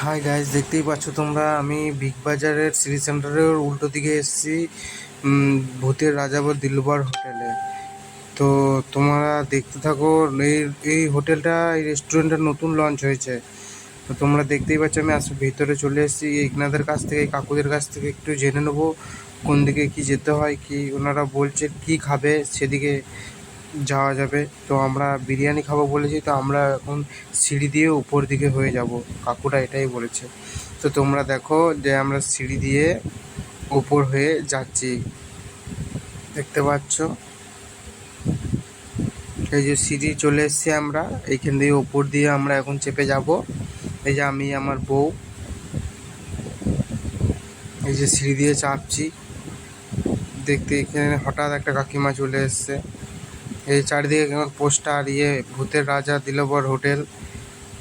Hi guys, দেখতেই পাচ্ছ তোমরা, আমি বিগ বাজারের সিটি সেন্টারের উল্টো দিকে এসেছি। ভূতের রাজাবর দিলবার হোটেলে। তো তোমরা দেখতে থাকো। এই এই হোটেলটা, এই রেস্টুরেন্টটা নতুন লঞ্চ হয়েছে। তো তোমরা দেখতেই পাচ্ছ, আমি ভিতরে চলে এসেছি। এনাদের কাছ থেকে, এই কাকুদের কাছ থেকে একটু জেনে নেবো কোন দিকে কি যেতে হয়, কি ওনারা বলছে কি খাবে সেদিকে যাওয়া যাবে। তো আমরা বিরিয়ানি খাবো বলেছি, তো আমরা এখন সিঁড়ি দিয়ে উপর দিকে হয়ে যাব, কাকুরা এটাই বলেছে। তো তোমরা দেখো যে আমরা সিঁড়ি দিয়ে উপর হয়ে যাচ্ছি, দেখতে পাচ্ছ। এই যে সিঁড়ি চলে এসছি আমরা, এইখান দিয়ে উপর দিয়ে আমরা এখন চেপে যাব। এই যে আমি, আমার বউ, এই যে সিঁড়ি দিয়ে চাপছি। দেখতে এখানে হঠাৎ একটা কাকিমা চলে এসছে। এই চারিদিকে কেমন পোস্টার, ভূতের রাজা দিলবর হোটেল।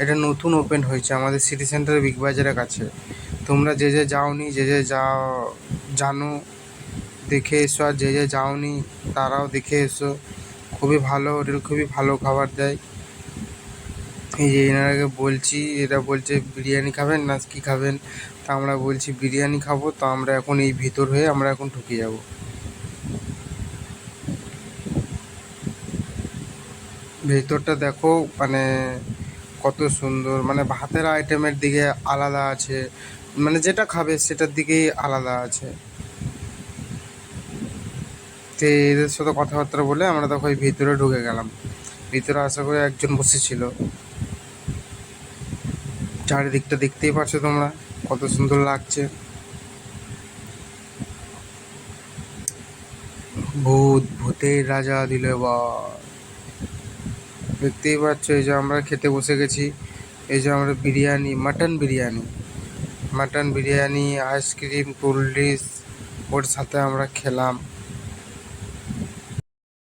এটা নতুন ওপেন হয়েছে আমাদের সিটি সেন্টারের বিগ বাজারের কাছে। তোমরা যে যে যাওনি, যে যে যাও জানো, দেখে এসো। আর যে যে যাওনি তারাও দেখে এসো। খুবই ভালো হোটেল, খুবই ভালো খাবার দেয়। এই যে এনারাকে বলছি, এরা বলছে বিরিয়ানি খাবেন না কি খাবেন। তা আমরা বলছি বিরিয়ানি খাবো। তো আমরা এখন এই ভিতর হয়ে আমরা এখন ঢুকে যাব। ভেতরটা দেখো, মানে কত সুন্দর, মানে ভাতের আইটেমের দিকে আলাদা আছে, মানে যেটা খাবে সেটার দিকেই আলাদা আছে। তো এদের সাথে কথাবার্তা বলে আমরা তখন ভিতরে ঢুকে গেলাম। ভিতরে আশা করে একজন বসেছিল। চারিদিকটা দেখতেই পাচ্ছ তোমরা, কত সুন্দর লাগছে। ভূতের রাজা দিলে বা, দেখতেই পাচ্ছ। এই যে আমরা খেতে বসে গেছি। এই যে আমরা biryani, mutton biryani, ice cream, cold drinks ওর সাথে আমরা খেলাম।